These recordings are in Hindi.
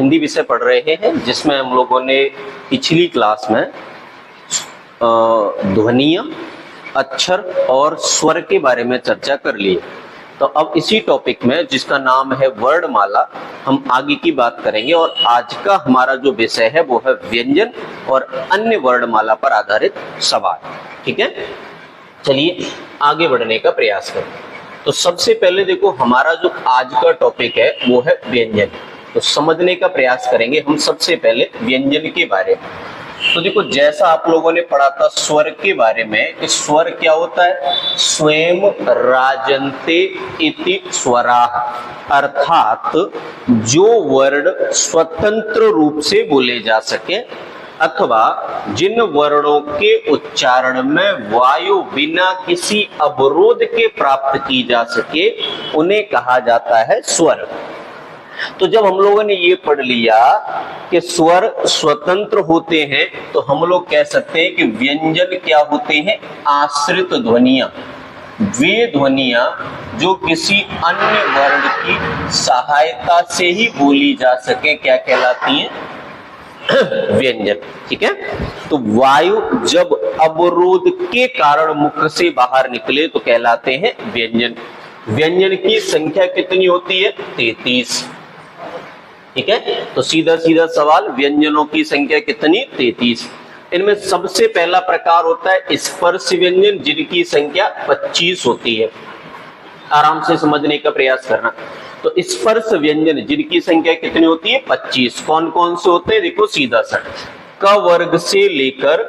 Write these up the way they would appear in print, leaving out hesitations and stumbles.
हिंदी विषय पढ़ रहे हैं जिसमें हम लोगों ने पिछली क्लास में ध्वनियां, अक्षर और स्वर के बारे में चर्चा कर ली। तो अब इसी टॉपिक में जिसका नाम है वर्णमाला, हम आगे की बात करेंगे और आज का हमारा जो विषय है वो है व्यंजन और अन्य वर्णमाला पर आधारित सवाल। ठीक है, चलिए आगे बढ़ने का प्रयास करें। तो सबसे पहले देखो, हमारा जो आज का टॉपिक है वो है व्यंजन। तो समझने का प्रयास करेंगे हम सबसे पहले व्यंजन के बारे में। तो देखो, जैसा आप लोगों ने पढ़ा था स्वर के बारे में कि स्वर क्या होता है, स्वयं राजन्ते इति स्वराः, अर्थात जो वर्ण स्वतंत्र रूप से बोले जा सके अथवा जिन वर्णों के उच्चारण में वायु बिना किसी अवरोध के प्राप्त की जा सके उन्हें कहा जाता है स्वर। तो जब हम लोगों ने ये पढ़ लिया कि स्वर स्वतंत्र होते हैं तो हम लोग कह सकते हैं कि व्यंजन क्या होते हैं, आश्रित ध्वनियां। वे ध्वनियां जो किसी अन्य वर्ण की सहायता से ही बोली जा सके क्या कहलाती हैं, व्यंजन। ठीक है, तो वायु जब अवरोध के कारण मुख से बाहर निकले तो कहलाते हैं व्यंजन। व्यंजन की संख्या कितनी होती है, 33। ठीक है, तो सीधा सीधा सवाल, व्यंजनों की संख्या कितनी, 33। इनमें सबसे पहला प्रकार होता है स्पर्श व्यंजन, जिनकी संख्या 25 होती है। आराम से समझने का प्रयास करना। तो स्पर्श व्यंजन जिनकी संख्या कितनी होती है, 25। कौन कौन से होते हैं, देखो सीधा सा, क वर्ग से लेकर,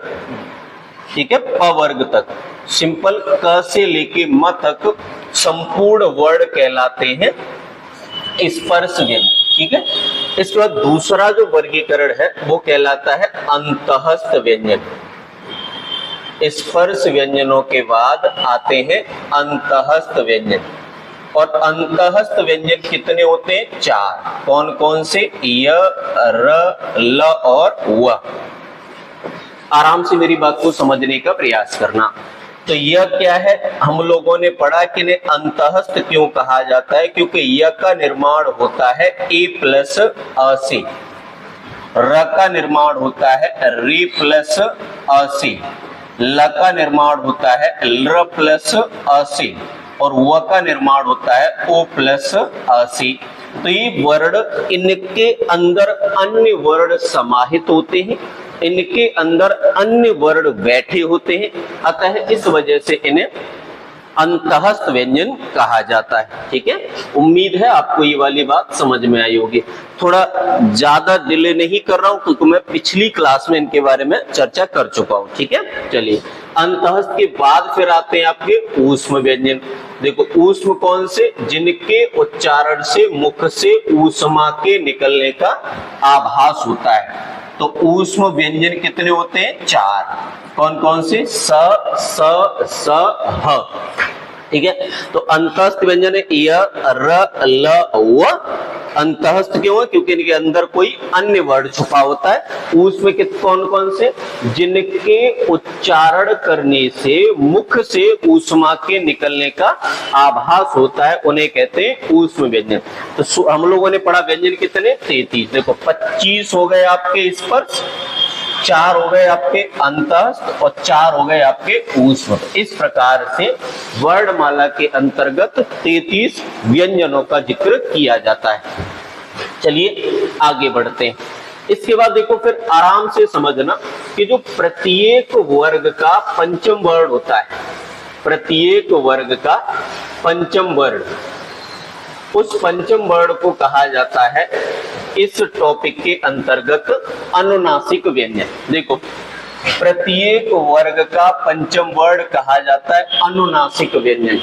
ठीक है, प वर्ग तक, सिंपल क से लेके म तक संपूर्ण वर्ण कहलाते हैं स्पर्श व्यंजन। ठीक है, इसके बाद दूसरा जो वर्गीकरण है वो कहलाता है अंतःस्थ व्यंजन। स्पर्श व्यंजनों के बाद आते हैं अंतःस्थ व्यंजन, और अंतःस्थ व्यंजन कितने होते हैं, 4। कौन कौन से, य, र, ल और व। आराम से मेरी बात को समझने का प्रयास करना। तो यह क्या है, हम लोगों ने पढ़ा कि ने अंतःस्थ क्यों कहा जाता है, क्योंकि य का निर्माण होता है ए प्लस अ से, र का निर्माण होता है रे प्लस अ से, ल का निर्माण होता है ल प्लस अ से, और व का निर्माण होता है ओ प्लस अ से। तो ये वर्ण, इनके अंदर अन्य वर्ण समाहित होते हैं, इनके अंदर अन्य वर्ण बैठे होते हैं, अतः इस वजह से इन्हें अंतःस्थ व्यंजन कहा जाता है। ठीक है, उम्मीद है आपको ये वाली बात समझ में आई होगी। थोड़ा ज्यादा डिले नहीं कर रहा हूं क्योंकि मैं पिछली क्लास में इनके बारे में चर्चा कर चुका हूं। ठीक है, चलिए अंतःस्थ के बाद फिर आते हैं आपके ऊष्म व्यंजन। देखो ऊष्म कौन से, जिनके उच्चारण से मुख से ऊष्मा के निकलने का आभास होता है। तो ऊष्म व्यंजन कितने होते हैं, 4। कौन कौन से, स, स, ह। ठीक है, तो अंतःस्थ व्यंजन है य, र, ल, व। अंतःस्थ क्यों है, क्योंकि इनके अंदर कोई अन्य वर्ण छुपा होता है। ऊष्म के कौन कौन से, जिनके उच्चारण करने से मुख से ऊष्मा के निकलने का आभास होता है उन्हें कहते हैं ऊष्म व्यंजन। तो हम लोगों ने पढ़ा व्यंजन कितने, 33। देखो 25 हो गए आपके स्पर्श, 4 हो गए आपके अंतःस्थ और 4 हो गए आपके ऊष्म। इस प्रकार से वर्णमाला के अंतर्गत 33 व्यंजनों का जिक्र किया जाता है। चलिए आगे बढ़ते हैं। इसके बाद देखो फिर आराम से समझना कि जो प्रत्येक वर्ग का पंचम वर्ण होता है, प्रत्येक वर्ग का पंचम वर्ण, उस पंचम वर्ण को कहा जाता है इस टॉपिक के अंतर्गत अनुनासिक व्यंजन। देखो प्रत्येक वर्ग का पंचम वर्ण कहा जाता है अनुनासिक व्यंजन।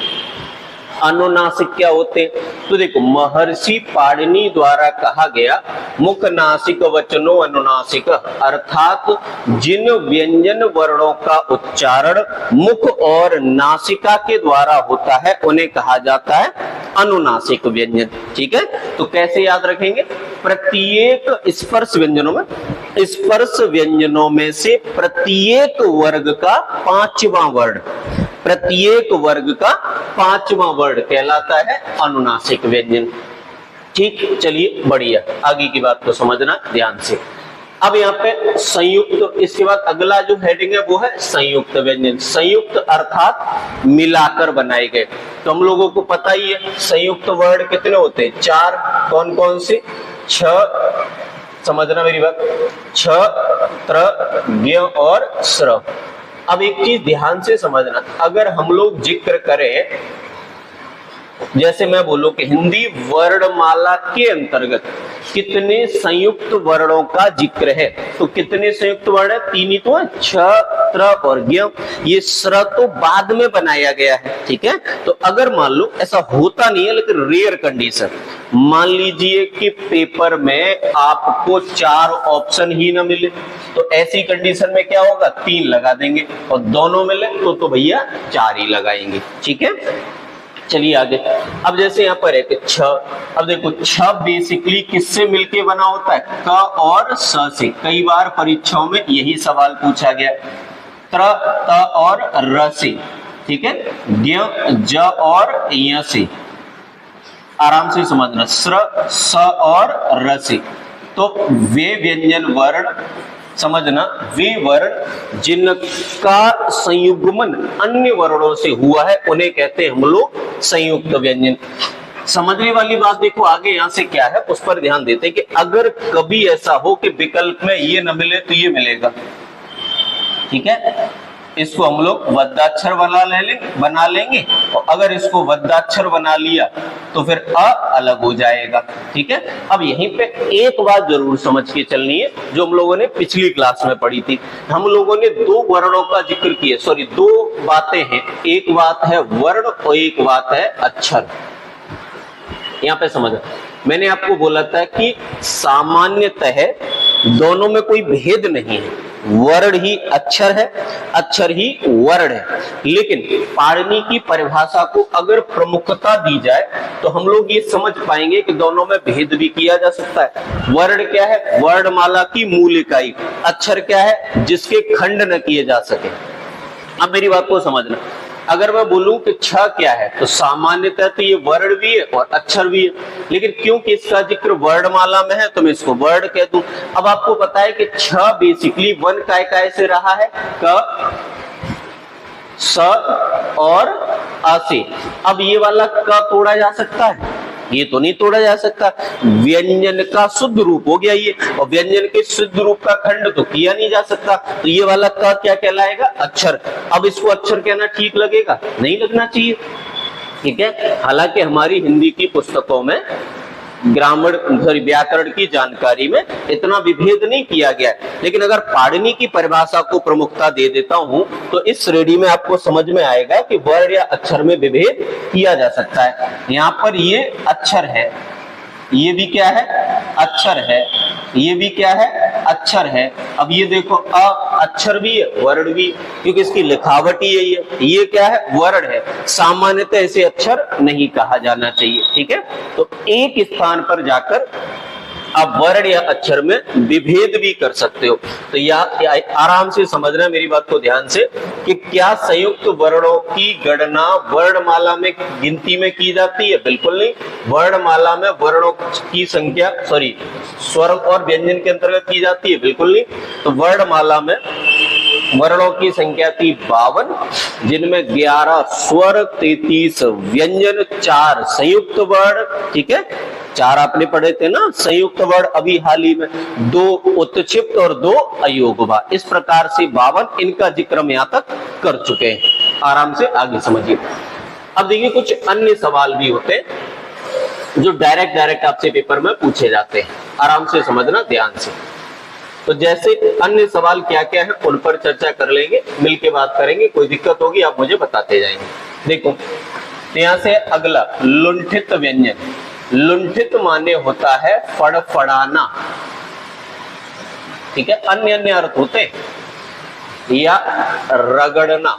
अनुनासिक क्या होते हैं, तो देखो महर्षि पाणिनि द्वारा कहा गया मुख नासिक वचनो अनुनासिक, अर्थात जिन व्यंजन वर्णों का उच्चारण मुख और नासिका के द्वारा होता है उन्हें कहा जाता है अनुनासिक व्यंजन। ठीक है, तो कैसे याद रखेंगे, प्रत्येक स्पर्श व्यंजनों में, स्पर्श व्यंजनों में से प्रत्येक वर्ग का पांचवा वर्ण, प्रत्येक वर्ग का पांचवा वर्ण कहलाता है अनुनासिक व्यंजन। ठीक, चलिए बढ़िया, आगे की बात को समझना ध्यान से। अब यहाँ पे संयुक्त, इसके बाद अगला जो हेडिंग है वो है संयुक्त व्यंजन। संयुक्त अर्थात मिलाकर बनाए गए। तो हम लोगों को पता ही है संयुक्त वर्ण कितने होते हैं, 4। कौन कौन से? छ, समझना मेरी बात, छ, त्र, ज्ञ और स्र। अब एक चीज ध्यान से समझना, अगर हम लोग जिक्र करें, जैसे मैं बोलूं कि हिंदी वर्णमाला के अंतर्गत कितने संयुक्त वर्णों का जिक्र है, तो कितने संयुक्त वर्ण है? 3 ही तो है, छ, त्र और ज्ञ। ये स्र तो बाद में बनाया गया है, ठीक है। तो अगर मान लो, ऐसा होता नहीं है लेकिन रेयर कंडीशन, मान लीजिए कि पेपर में आपको 4 ऑप्शन ही ना मिले, तो ऐसी कंडीशन में क्या होगा? 3 लगा देंगे, और दोनों मिले तो भैया 4 ही लगाएंगे, ठीक है। चलिए आगे। अब जैसे यहाँ पर है कि छ, अब देखो छ बेसिकली किससे मिलके बना होता है? क और स से। कई बार परीक्षाओं में यही सवाल पूछा गया। त्र, त और र से, ठीक है। ज्ञ, ज और य से। आराम से समझना, स्र, स और र से। तो वे व्यंजन वर्ण, समझना, वे वर्ण जिनका संयुग्मन अन्य वर्णों से हुआ है उन्हें कहते हैं हम लोग संयुक्त व्यंजन। समझने वाली बात देखो आगे यहाँ से क्या है उस पर ध्यान देते हैं कि अगर कभी ऐसा हो कि विकल्प में ये न मिले तो ये मिलेगा, ठीक है। इसको हम लोग वृद्धाक्षर बना लेंगे, और अगर इसको वृद्धाक्षर बना लिया तो फिर अ अलग हो जाएगा, ठीक है। अब यहीं पे एक बात जरूर समझ के चलनी है जो हम लोगों ने पिछली क्लास में पढ़ी थी। हम लोगों ने 2 वर्णों का जिक्र किया, सॉरी 2 बातें हैं, एक बात है वर्ण और एक बात है अक्षर। यहाँ पे समझ, मैंने आपको बोला था कि सामान्यतः दोनों में कोई भेद नहीं है, वर्ण ही अक्षर है, अक्षर ही वर्ण है। लेकिन पाणिनि की परिभाषा को अगर प्रमुखता दी जाए तो हम लोग ये समझ पाएंगे कि दोनों में भेद भी किया जा सकता है। वर्ण क्या है? वर्णमाला की मूल इकाई। अक्षर क्या है? जिसके खंड न किए जा सके। अब मेरी बात को समझना, अगर मैं बोलूं कि छ क्या है तो सामान्यतः तो ये वर्ण भी है और अक्षर भी है, लेकिन क्योंकि इसका जिक्र वर्णमाला में है तो मैं इसको वर्ण कह दूं। अब आपको पता है कि छ बेसिकली वन काय से रहा है, क, स और अ से। अब ये वाला क तोड़ा जा सकता है? ये तो नहीं तोड़ा जा सकता। व्यंजन का शुद्ध रूप हो गया ये, और व्यंजन के शुद्ध रूप का खंड तो किया नहीं जा सकता। तो ये वाला क क्या कहलाएगा? अक्षर। अब इसको अक्षर कहना ठीक लगेगा? नहीं लगना चाहिए, ठीक है। हालांकि हमारी हिंदी की पुस्तकों में ग्रामर व्याकरण की जानकारी में इतना विभेद नहीं किया गया है, लेकिन अगर पाणिनि की परिभाषा को प्रमुखता दे देता हूं तो इस श्रेणी में आपको समझ में आएगा कि वर्ण या अक्षर में विभेद किया जा सकता है। यहाँ पर ये अक्षर है, ये भी क्या है? अक्षर है। ये भी क्या है? अक्षर है। अब ये देखो अ अक्षर भी है, वर्ण भी, क्योंकि इसकी लिखावट ही यही है। ये क्या है? वर्ण है। सामान्यतः इसे अक्षर नहीं कहा जाना चाहिए, ठीक है। तो एक स्थान पर जाकर आप वर्ण या अक्षर में विभेद भी कर सकते हो। तो आराम से समझना मेरी बात को ध्यान से कि क्या संयुक्त वर्णों की गणना वर्णमाला में गिनती में की जाती है? बिल्कुल नहीं। वर्णमाला में वर्णों की संख्या स्वर और व्यंजन के अंतर्गत की जाती है? बिल्कुल नहीं। तो वर्णमाला में वर्णों की संख्या थी 52, जिनमें 11 स्वर, 33 व्यंजन, 4 संयुक्त वर्ण, ठीक है। 4 आपने पढ़े थे ना संयुक्त वर्ण अभी हाल ही में, 2 उत्क्षिप्त और 2 अयोगवा। इस प्रकार से 52 इनका जिक्र हम यहाँ तक कर चुके हैं। आराम से आगे समझिए। अब देखिए कुछ अन्य सवाल भी होते हैं जो डायरेक्ट आपसे पेपर में पूछे जाते हैं। आराम से समझना ध्यान से। तो जैसे अन्य सवाल क्या क्या है उन पर चर्चा कर लेंगे, मिलके बात करेंगे। कोई दिक्कत होगी आप मुझे बताते जाएंगे। देखो यहाँ से अगला लुंठित व्यंजन। लुंठित माने होता है फड़फड़ाना, ठीक है। अन्य अन्य अर्थ होते या रगड़ना,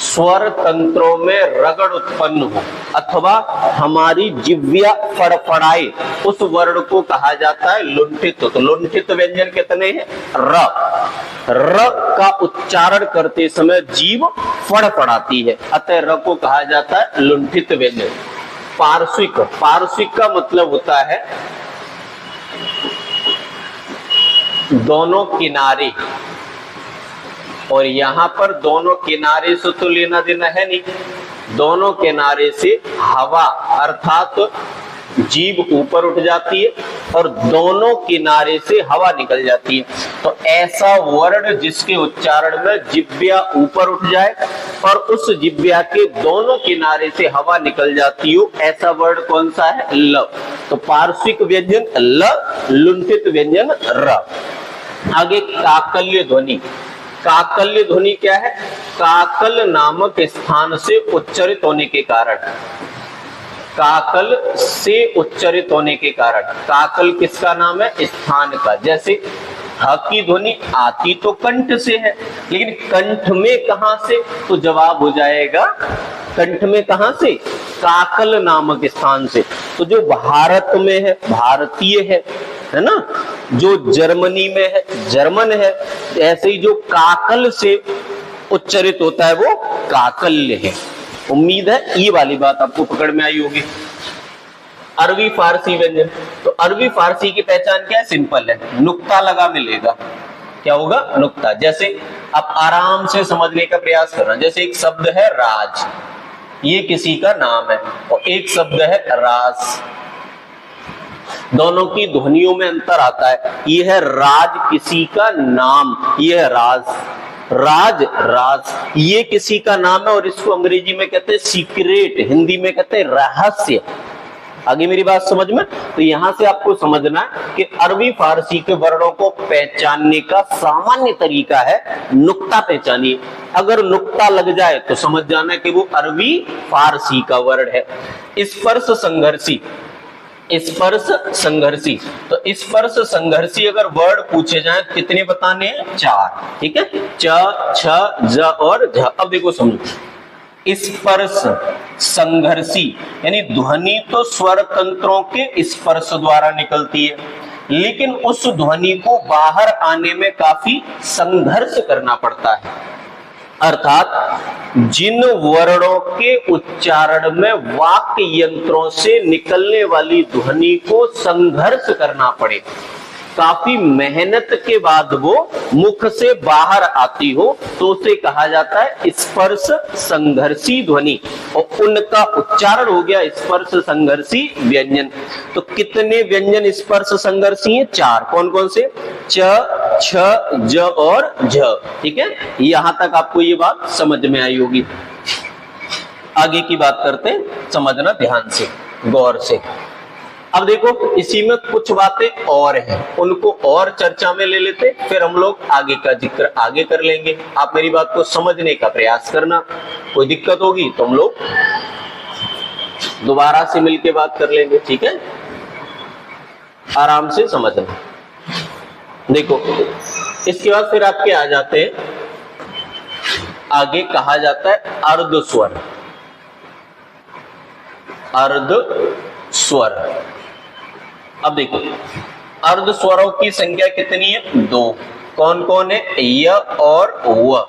स्वर तंत्रों में रगड़ उत्पन्न हो, अथवा हमारी जिह्वा फड़फड़ाए, उस वर्ण को कहा जाता है लुंठित। तो लुंठित व्यंजन कितने हैं? र। र का उच्चारण करते समय जीभ फड़फड़ाती है, अतः र को कहा जाता है लुंठित व्यंजन। पार्श्विक, पार्श्विक का मतलब होता है दोनों किनारे, और यहां पर दोनों किनारे से तो लेना देना है नहीं, दोनों किनारे से हवा अर्थात जीभ ऊपर उठ जाती है और दोनों किनारे से हवा निकल जाती है। तो ऐसा वर्ण जिसके उच्चारण में जिह्वा ऊपर उठ जाए और उस जिह्वा के दोनों किनारे से हवा निकल जाती हो, ऐसा वर्ण कौन सा है? ल। तो पार्श्विक व्यंजन ल, लुंठित व्यंजन र। आगे काकल्य ध्वनि। काकल्य ध्वनि क्या है? काकल नामक स्थान से उच्चरित होने के कारण, काकल से उच्चरित होने के कारण। काकल किसका नाम है? स्थान का। जैसे ह की ध्वनि आती तो कंठ से है, लेकिन कंठ में कहां से? तो जवाब हो जाएगा कंठ में कहां से? काकल नामक स्थान से। तो जो भारत में है भारतीय है ना, जो जर्मनी में है जर्मन है, ऐसे ही जो काकल से उच्चरित होता है वो काकल्य है। उम्मीद है ये वाली बात आपको पकड़ में आई होगी। अरबी फारसी व्यंजन। तो अरबी फारसी की पहचान क्या है? सिंपल है, नुक्ता लगा मिलेगा। क्या होगा? नुक्ता। जैसे आप आराम से समझने का प्रयास करना। जैसे एक शब्द है राज, ये किसी का नाम है, और एक शब्द है राज, दोनों की ध्वनियों में अंतर आता है। ये है राज किसी का नाम, ये है राज, राज राज ये किसी का नाम है, और इसको अंग्रेजी में कहते हैं सीक्रेट, हिंदी में कहते हैं रहस्य। आगे मेरी बात समझ में? तो यहां से आपको समझना है कि अरबी फारसी के वर्णों को पहचानने का सामान्य तरीका है नुक्ता पहचानिए। अगर नुक्ता लग जाए तो समझ जाना कि वो अरबी फारसी का वर्ण है। स्पर्श संघर्षी। स्पर्श संघर्षी। तो स्पर्श संघर्षी अगर वर्ड पूछे जाए तो कितने बताने हैं? 4। ठीक है, च, छ, ज और झ। अब देखो समझो, स्पर्श संघर्षी यानी ध्वनि तो स्वर तंत्रों के स्पर्श द्वारा निकलती है, लेकिन उस ध्वनि को बाहर आने में काफी संघर्ष करना पड़ता है। अर्थात जिन वर्णों के उच्चारण में वाक्य यंत्रों से निकलने वाली ध्वनि को संघर्ष करना पड़े, काफी मेहनत के बाद वो मुख से बाहर आती हो, तो उसे कहा जाता है स्पर्श संघर्षी ध्वनि, और उनका उच्चारण हो गया स्पर्श संघर्षी व्यंजन। तो कितने व्यंजन स्पर्श संघर्षी हैं? 4। कौन कौन से? च, छ, ज और झ। ठीक है, यहां तक आपको ये बात समझ में आई होगी। आगे की बात करते हैं, समझना ध्यान से, गौर से। अब देखो इसी में कुछ बातें और हैं, उनको और चर्चा में ले लेते, फिर हम लोग आगे का जिक्र आगे कर लेंगे। आप मेरी बात को समझने का प्रयास करना, कोई दिक्कत होगी तो हम लोग दोबारा से मिलके बात कर लेंगे। ठीक है, आराम से समझना। देखो इसके बाद फिर आपके आ जाते हैं, आगे कहा जाता है अर्ध स्वर। अर्ध स्वर। अब देखो अर्ध स्वरों की संख्या कितनी है? 2। कौन कौन है? य और व।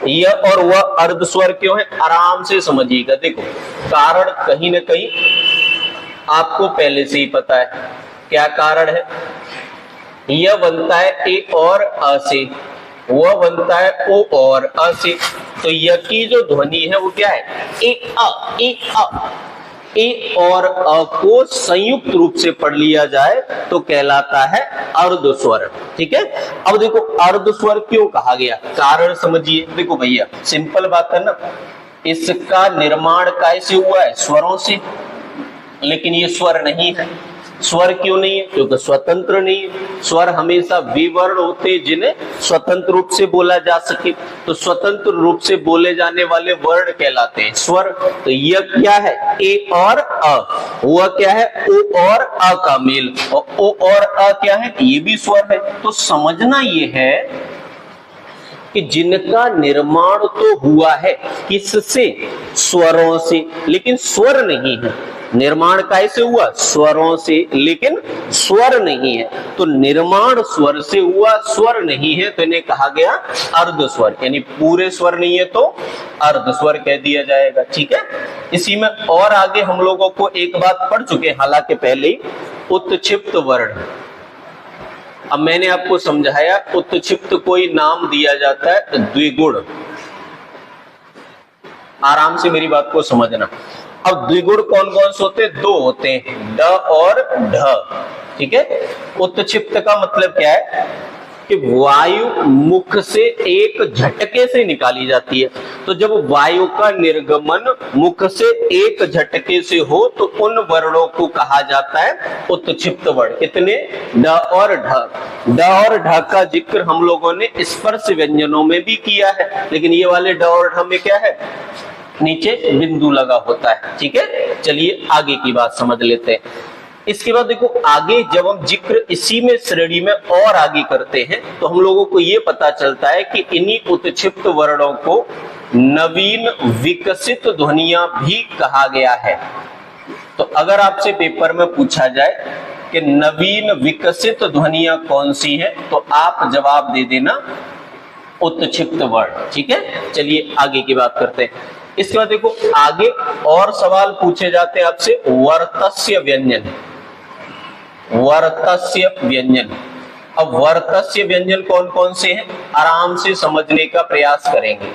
य और व अर्ध स्वर क्यों है? आराम से समझिएगा। देखो कारण कहीं ना कहीं आपको पहले से ही पता है। क्या कारण है? य बनता है ए और अ से, वह बनता है ओ और अ से। तो य की जो ध्वनि है वो क्या है? ए अ, ए अ। ए और अ को संयुक्त रूप से पढ़ लिया जाए तो कहलाता है अर्ध स्वर। ठीक है, अब देखो अर्ध स्वर क्यों कहा गया, कारण समझिए। देखो भैया सिंपल बात है ना, इसका निर्माण कैसे हुआ है? स्वरों से, लेकिन ये स्वर नहीं है। स्वर क्यों नहीं है? क्योंकि स्वतंत्र नहीं है। स्वर हमेशा विवर्ण होते जिन्हें स्वतंत्र रूप से बोला जा सके, तो स्वतंत्र रूप से बोले जाने वाले वर्ण कहलाते हैं स्वर। तो यह क्या है? ए और अ। वह क्या है? ओ और अ का मेल, और ओ और अ क्या है? ये भी स्वर है। तो समझना ये है कि जिनका निर्माण तो हुआ है किससे? स्वरों से, लेकिन स्वर नहीं है। निर्माण कैसे हुआ? स्वरों से, लेकिन स्वर नहीं है। तो निर्माण स्वर से हुआ, स्वर नहीं है, तो इन्हें कहा गया अर्ध स्वर। यानी पूरे स्वर नहीं है तो अर्ध स्वर कह दिया जाएगा। ठीक है, इसी में और आगे हम लोगों को एक बात पढ़ चुके हैं हालांकि पहले ही, उत्क्षिप्त वर्ण। अब मैंने आपको समझाया उत्क्षिप्त कोई नाम दिया जाता है द्विगुण। आराम से मेरी बात को समझना। अब द्विगुण कौन कौन से होते हैं? दो होते हैं, ड और ढ। ठीक है, उत्क्षिप्त का मतलब क्या है कि वायु मुख से एक झटके से निकाली जाती है। तो जब वायु का निर्गमन मुख से एक झटके से हो तो उन वर्णों को कहा जाता है उत्क्षिप्त वर्ण। कितने? ड और ढ। ड और ढ का जिक्र हम लोगों ने स्पर्श व्यंजनों में भी किया है, लेकिन ये वाले ड और ढ में क्या है? नीचे बिंदु लगा होता है। ठीक है, चलिए आगे की बात समझ लेते हैं। इसके बाद देखो आगे जब हम जिक्र इसी में श्रेणी में और आगे करते हैं तो हम लोगों को यह पता चलता है कि इन्हीं उत्क्षिप्त वर्णों को नवीन विकसित ध्वनियां भी कहा गया है। तो अगर आपसे पेपर में पूछा जाए कि नवीन विकसित ध्वनियां कौन सी हैं, तो आप जवाब दे देना उत्क्षिप्त वर्ण। ठीक है, चलिए आगे की बात करते हैं। इसके बाद देखो आगे और सवाल पूछे जाते हैं आपसे वर्तस्य व्यंजन। वर्तस्य व्यंजन। अब वर्तस्य व्यंजन कौन कौन से हैं, आराम से समझने का प्रयास करेंगे।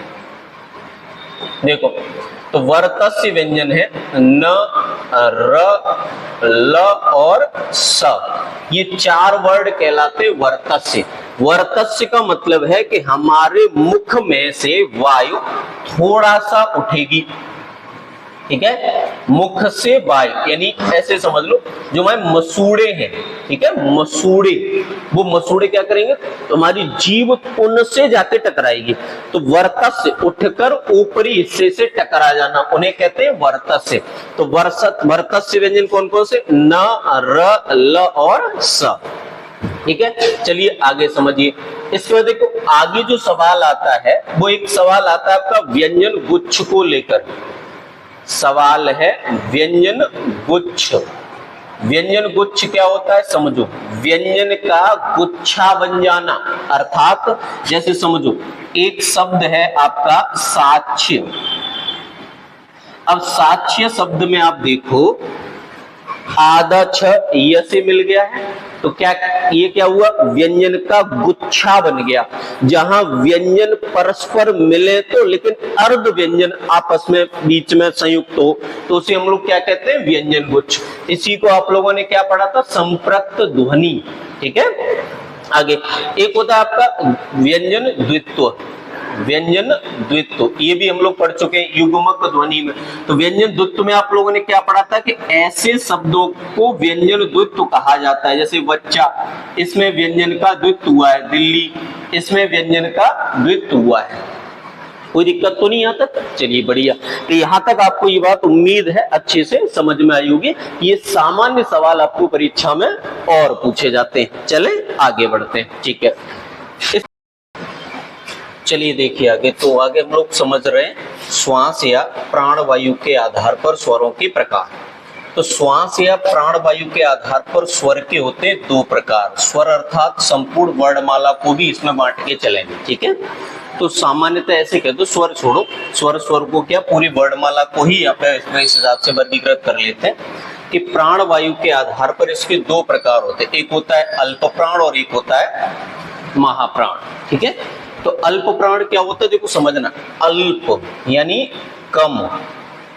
देखो तो वर्तस्य व्यंजन है न, र, ल और स। ये चार वर्ड कहलाते वर्तस्य। वर्तस्य का मतलब है कि हमारे मुख में से वायु थोड़ा सा उठेगी। ठीक है, मुख से वायु, यानी ऐसे समझ लो जो हमारे मसूड़े हैं, ठीक है, मसूड़े, वो मसूड़े क्या करेंगे? तो हमारी जीभ उनसे जाके टकराएगी। तो वर्तस्य उठकर ऊपरी हिस्से से टकरा जाना, उन्हें कहते हैं वर्तस्य। तो वर्तस्य व्यंजन कौन कौन से? न, र, ल और स। ठीक है, चलिए आगे समझिए। इसके बाद देखो आगे जो सवाल आता है वो एक सवाल आता है आपका व्यंजन गुच्छ को लेकर। सवाल है व्यंजन गुच्छ। व्यंजन गुच्छ क्या होता है समझो। व्यंजन का गुच्छा बन जाना, अर्थात जैसे समझो एक शब्द है आपका साक्ष्य। अब साक्ष्य शब्द में आप देखो आधा छ य से मिल गया है, तो क्या ये क्या हुआ? व्यंजन का गुच्छा बन गया। जहां व्यंजन परस्पर मिले तो लेकिन अर्ध व्यंजन आपस में बीच में संयुक्त हो तो उसे हम लोग क्या कहते हैं? व्यंजन गुच्छ। इसी को आप लोगों ने क्या पढ़ा था? संप्रक्त ध्वनि। ठीक है, आगे एक होता है आपका व्यंजन द्वित्व। व्यंजन द्वित्व ये भी हम लोग पढ़ चुके हैं युग्मक ध्वनि में। तो व्यंजन द्वित्व में आप लोगों ने क्या पढ़ा था कि ऐसे शब्दों को व्यंजन द्वित्व कहा जाता है। जैसे बच्चा, इसमें व्यंजन का द्वित्व हुआ है। दिल्ली, इसमें व्यंजन का द्वित्व हुआ है। कोई दिक्कत तो नहीं यहाँ तक? चलिए बढ़िया। तो यहाँ तक आपको ये बात उम्मीद है अच्छे से समझ में आई होगी। ये सामान्य सवाल आपको परीक्षा में और पूछे जाते हैं। चले आगे बढ़ते हैं। ठीक है, चलिए देखिए आगे। तो आगे हम लोग समझ रहे हैं श्वास या प्राणवायु के आधार पर स्वरों के प्रकार। तो श्वास या प्राणवायु के आधार पर स्वर के होते हैं दो प्रकार। स्वर अर्थात संपूर्ण वर्णमाला को भी इसमें बांट के चलेंगे। ठीक है, तो सामान्यतः ऐसे कह दो, स्वर छोड़ो, स्वर को क्या पूरी वर्णमाला को ही यहाँ पे इस हिसाब से वर्गीकृत कर लेते हैं कि प्राणवायु के आधार पर इसके दो प्रकार होते हैं। एक होता है अल्प प्राण और एक होता है महाप्राण। ठीक है, तो अल्प प्राण क्या होता है? देखो समझना, अल्प यानी कम,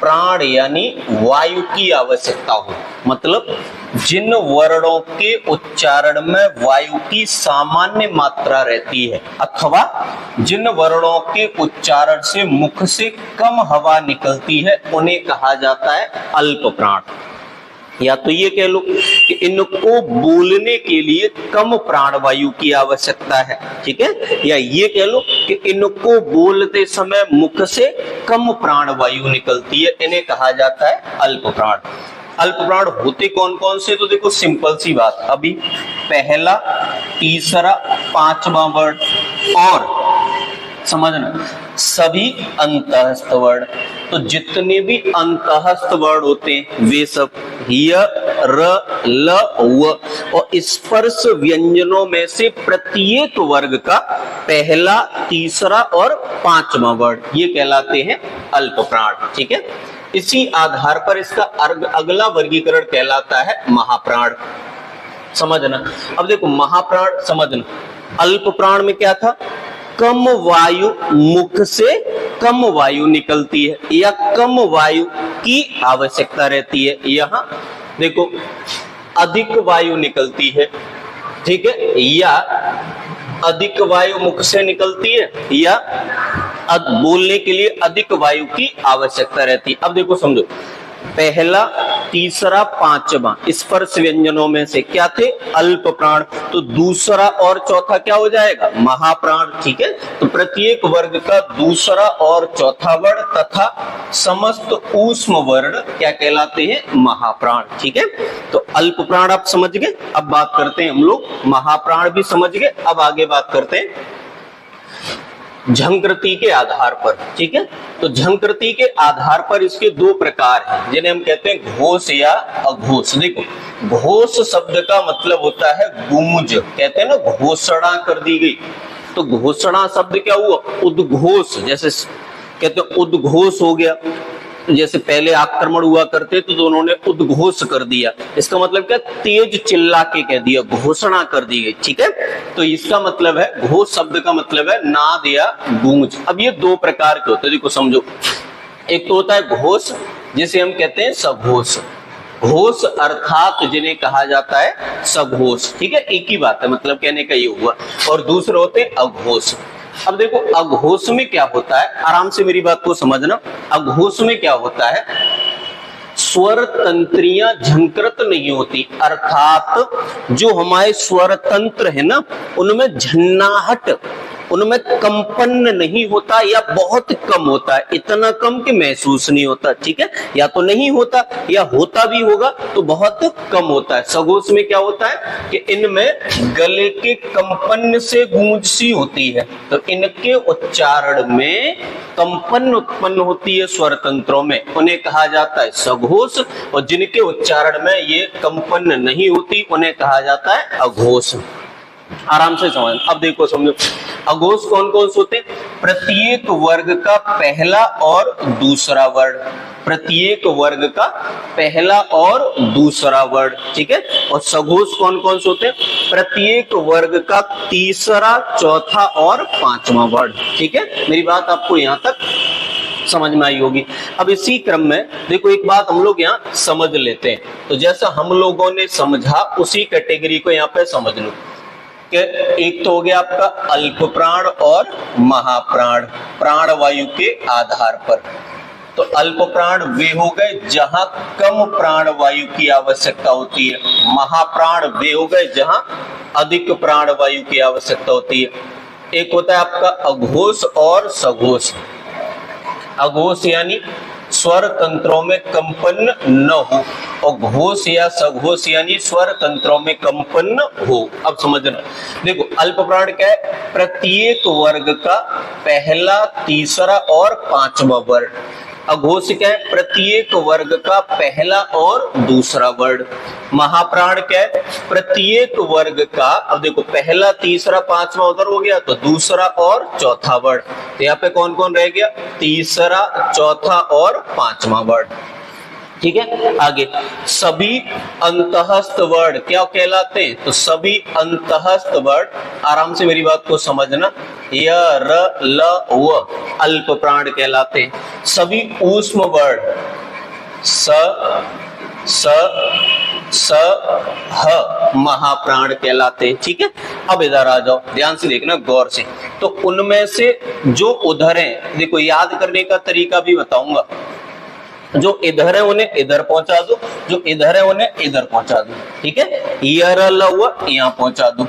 प्राण यानी वायु की आवश्यकता हो, मतलब जिन वर्णों के उच्चारण में वायु की सामान्य मात्रा रहती है अथवा जिन वर्णों के उच्चारण से मुख से कम हवा निकलती है उन्हें कहा जाता है अल्प प्राण। या तो ये कह लो कि इनको बोलने के लिए कम प्राणवायु की आवश्यकता है। ठीक है, या ये कह लो कि इनको बोलते समय मुख से कम प्राणवायु निकलती है, इन्हें कहा जाता है अल्प प्राण। अल्प प्राण होते कौन कौन से? तो देखो सिंपल सी बात, अभी पहला, तीसरा, पांचवा वर्ड और समझना सभी अंतःस्थ वर्ण। तो जितने भी अंतःस्थ वर्ण होते हैं वे सब य, र, ल, व और स्पर्श व्यंजनों में से प्रत्येक वर्ग का पहला, तीसरा और पांचवा वर्ण ये कहलाते हैं अल्प प्राण। ठीक है, इसी आधार पर इसका अगला वर्गीकरण कहलाता है महाप्राण। समझना, अब देखो महाप्राण समझना, अल्प प्राण में क्या था, कम वायु मुख से कम वायु निकलती है या कम वायु की आवश्यकता रहती है। यहां देखो अधिक वायु निकलती है, ठीक है, या अधिक वायु मुख से निकलती है या बोलने के लिए अधिक वायु की आवश्यकता रहती है। अब देखो समझो, पहला, तीसरा, पांचवा स्पर्श व्यंजनों में से क्या थे, अल्प प्राण, तो दूसरा और चौथा क्या हो जाएगा, महाप्राण। ठीक है, तो प्रत्येक वर्ग का दूसरा और चौथा वर्ण तथा समस्त ऊष्म वर्ण क्या कहलाते हैं, महाप्राण। ठीक है, तो अल्प प्राण आप समझ गए। अब बात करते हैं हम लोग, महाप्राण भी समझ गए, अब आगे बात करते हैं झंकृति के आधार पर। ठीक है, तो झंकृति के आधार पर इसके दो प्रकार हैं जिन्हें हम कहते हैं घोष या अघोष। देखो, घोष शब्द का मतलब होता है गूंज, कहते हैं ना घोषणा कर दी गई, तो घोषणा शब्द क्या हुआ, उद्घोष, जैसे कहते हैं उद्घोष हो गया, जैसे पहले आक्रमण हुआ करते तो उन्होंने उद्घोष कर दिया, इसका मतलब क्या, तेज चिल्ला के कह दिया, घोषणा कर दी गई। ठीक है, तो इसका मतलब है, घोष शब्द का मतलब है नाद या गूंज। अब ये दो प्रकार के होते हैं, देखो समझो, एक तो होता है घोष जिसे हम कहते हैं सघोष, घोष अर्थात जिन्हें कहा जाता है सघोष। ठीक है, एक ही बात है, मतलब कहने का ये हुआ। और दूसरे होते हैं अघोष। अब देखो अघोष में क्या होता है, आराम से मेरी बात को समझना, अघोष में क्या होता है, स्वर तंत्रियां झंकृत नहीं होती, अर्थात जो हमारे स्वर तंत्र है ना, उनमें झन्नाहट, उनमें कंपन नहीं होता या बहुत कम होता है, इतना कम कि महसूस नहीं होता। ठीक है, या तो नहीं होता या होता भी होगा तो बहुत कम होता है। सघोष में क्या होता है कि इनमें गले के कंपन से गूंज सी होती है, तो इनके उच्चारण में कंपन उत्पन्न होती है स्वर तंत्रों में, उन्हें कहा जाता है सघोष। और जिनके उच्चारण में ये कंपन नहीं होती उन्हें कहा जाता है अघोष। आराम से समझ। अब देखो समझो, अघोष कौन कौन से होते हैं, प्रत्येक वर्ग का पहला और दूसरा वर्ण, प्रत्येक वर्ग का पहला और दूसरा वर्ण। ठीक है, और सघोष कौन कौन से होते हैं, प्रत्येक वर्ग का तीसरा, चौथा और पांचवा वर्ण। ठीक है, मेरी बात आपको यहां तक समझ में आई होगी। अब इसी क्रम में देखो एक बात हम लोग यहाँ समझ लेते हैं, तो जैसा हम लोगों ने समझा उसी कैटेगरी को यहाँ पे समझ लो कि एक तो हो गया आपका अल्प प्राण और महाप्राण, प्राण वायु के आधार पर। तो अल्प प्राण वे हो गए जहां कम प्राण वायु की आवश्यकता होती है, महाप्राण वे हो गए जहां अधिक प्राण वायु की आवश्यकता होती है। एक होता है आपका अघोष और सघोष। अघोष यानी स्वर तंत्रों में कंपन न हो, और घोष या सघोष यानी स्वर तंत्रों में कंपन हो। अब समझना, देखो अल्प प्राण क्या है, प्रत्येक वर्ग का पहला, तीसरा और पांचवा वर्ण। अघोष क्या है, प्रत्येक वर्ग का पहला और दूसरा वर्ण। महाप्राण क्या है, प्रत्येक वर्ग का, अब देखो पहला, तीसरा, पांचवा उधर हो गया, तो दूसरा और चौथा वर्ण। तो यहाँ पे कौन कौन रह गया, तीसरा, चौथा और पांचवा वर्ण। ठीक है, आगे सभी अंतःस्थ वर्ण क्या कहलाते हैं, तो सभी अंतःस्थ वर्ण, आराम से मेरी बात को समझना, य, र, ल, व अल्प प्राण कहलाते हैं। सभी ऊष्म वर्ण स, स, ह महाप्राण कहलाते हैं। ठीक है, अब इधर आ जाओ, ध्यान से देखना गौर से, तो उनमें से जो उधर हैं, देखो याद करने का तरीका भी बताऊंगा, जो इधर है उन्हें इधर पहुंचा दो, जो इधर है उन्हें इधर पहुंचा दो। ठीक है, य, र, ल, व यहां पहुंचा दो,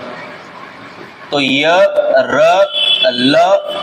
तो य, र, ल,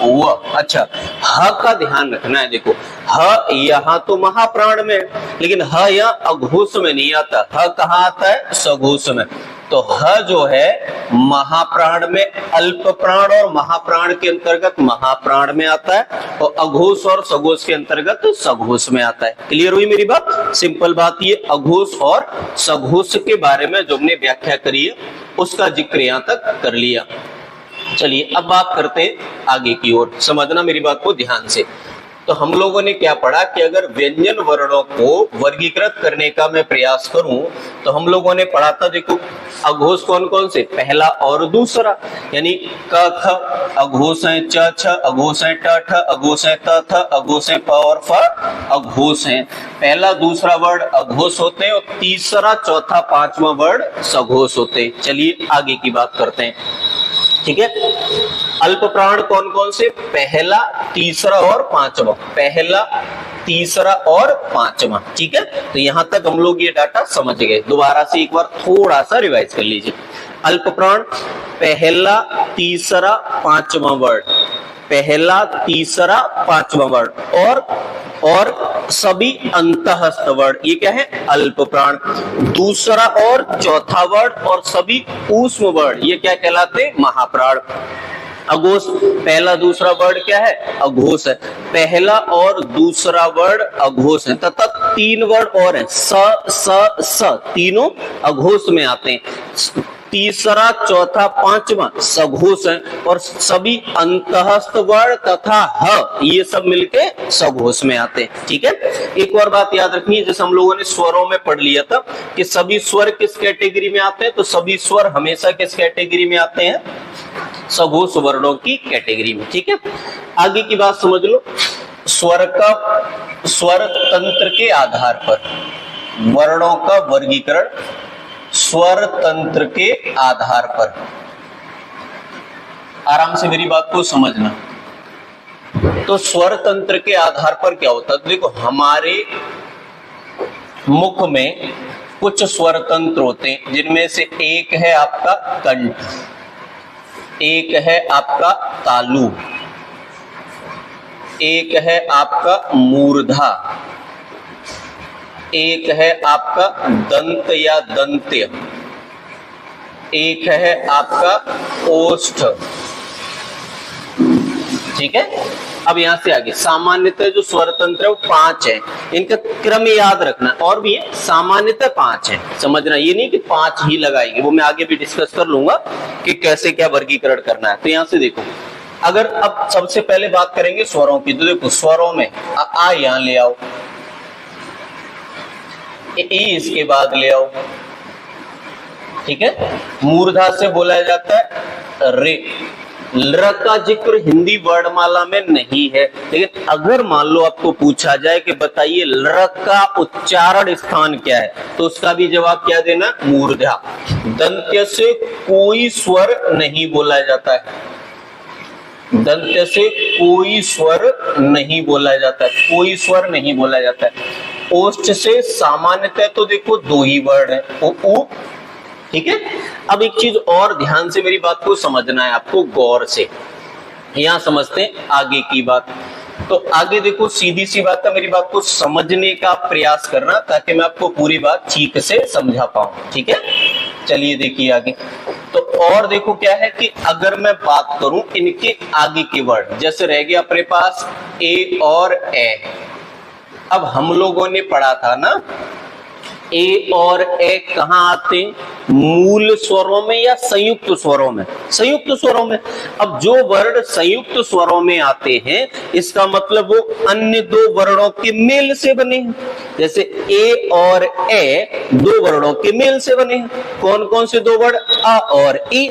व। अच्छा, ह का ध्यान रखना है, देखो ह यहाँ तो महाप्राण में, लेकिन ह यहाँ अघोष में नहीं आता, ह कहाँ आता है, सघोष में। तो ह जो है महाप्राण में अल्प प्राण और महाप्राण के अंतर्गत महाप्राण में आता है, और अघोष और सघोष के अंतर्गत सघोष में आता है। क्लियर हुई मेरी बात, सिंपल बात। ये अघोष और सघोष के बारे में जो हमने व्याख्या करी है उसका जिक्र यहाँ तक कर लिया। चलिए अब बात करते हैं आगे की ओर, समझना मेरी बात को ध्यान से। तो हम लोगों ने क्या पढ़ा कि अगर व्यंजन वर्णों को वर्गीकृत करने का मैं प्रयास करूं तो हम लोगों ने पढ़ा था, देखो अघोष कौन कौन से, पहला और दूसरा, यानी क ख अघोष है, च छ अघोष है, ट ठ अघोष है, त थ अघोष है, प और फ अघोष है। पहला दूसरा वर्ड अघोष होते हैं और तीसरा चौथा पांचवा वर्ड सघोष होते हैं। चलिए आगे की बात करते हैं, ठीक है। अल्प प्राण कौन कौन से, पहला तीसरा और पांचवा, पहला तीसरा और पांचवा, ठीक है। तो यहां तक हम लोग ये डाटा समझ गए। दोबारा से एक बार थोड़ा सा रिवाइज कर लीजिए। अल्प प्राण पहला तीसरा पांचवा वर्ड, पहला तीसरा पांचवा वर्ड, और सभी अंतःस्थ वर्ड, ये क्या है, अल्प प्राण। दूसरा और चौथा वर्ड और सभी ऊष्म वर्ड, ये क्या कहलाते, महाप्राण। अघोष पहला दूसरा वर्ड क्या है, अघोष है, पहला और दूसरा वर्ड अघोष है, तथा तीन वर्ड और है, स तीनों अघोष में आते हैं। तीसरा चौथा पांचवा सघोष है और सभी अंतःस्थ वर्ड तथा ह ये सब मिलके सघोष में आते हैं, ठीक है। एक और बात याद रखनी है, जैसे हम लोगों ने स्वरों में पढ़ लिया था कि सभी स्वर किस कैटेगरी में आते हैं, तो सभी स्वर हमेशा किस कैटेगरी में आते हैं, सघोष वर्णों की कैटेगरी में, ठीक है। आगे की बात समझ लो। स्वर तंत्र के आधार पर वर्णों का वर्गीकरण, स्वर तंत्र के आधार पर, आराम से मेरी बात को समझना। तो स्वर तंत्र के आधार पर क्या होता है, देखो हमारे मुख में कुछ स्वर तंत्र होते हैं, जिनमें से एक है आपका कंठ, एक है आपका तालु, एक है आपका मूर्धा, एक है आपका दंत या दंत्य, एक है आपका ओष्ठ, ठीक है। अब यहां से आगे सामान्यतः जो स्वर तंत्र है वो 5 है, इनका क्रम याद रखना, और भी है, सामान्यतः 5 है, समझना, ये नहीं कि 5 ही लगाएंगे, वो मैं आगे भी डिस्कस कर लूंगा कि कैसे क्या वर्गीकरण करना है। तो यहां से देखो, अगर अब सबसे पहले बात करेंगे स्वरों की, तो देखो स्वरों में आ यहां ले आओ, ई इसके बाद ले आओ, ठीक है। मूर्धा से बोला जाता है रे। ल का जिक्र हिंदी वर्णमाला में नहीं है, लेकिन अगर मान लो आपको पूछा जाए कि बताइए ल का उच्चारण स्थान क्या है, तो उसका भी जवाब क्या देना, मूर्धा। दंत्य से कोई स्वर नहीं बोला जाता है, दंत्य से कोई स्वर नहीं बोला जाता है, कोई स्वर नहीं बोला जाता है। ओष्ठ से सामान्यतः तो देखो 2 ही वर्ड है, उ, ठीक है। अब एक चीज और ध्यान से मेरी बात को समझना है आपको गौर से, यहां समझते हैं आगे की बात। तो आगे देखो, सीधी सी बात है, मेरी बात को समझने का प्रयास करना ताकि मैं आपको पूरी बात ठीक से समझा पाऊं, ठीक है। चलिए देखिए आगे। तो और देखो क्या है कि अगर मैं बात करूं इनके आगे के वर्ड, जैसे रह गया अपने पास ए और ए। अब हम लोगों ने पढ़ा था ना, ए और ए कहां आते हैं, मूल स्वरों में या संयुक्त स्वरों में, संयुक्त स्वरों में। अब जो वर्ण संयुक्त स्वरों में आते हैं, इसका मतलब वो अन्य 2 वर्णों के मेल से बने हैं। जैसे ए और ए 2 वर्णों के मेल से बने हैं। कौन कौन से 2 वर्ण, आ और ई।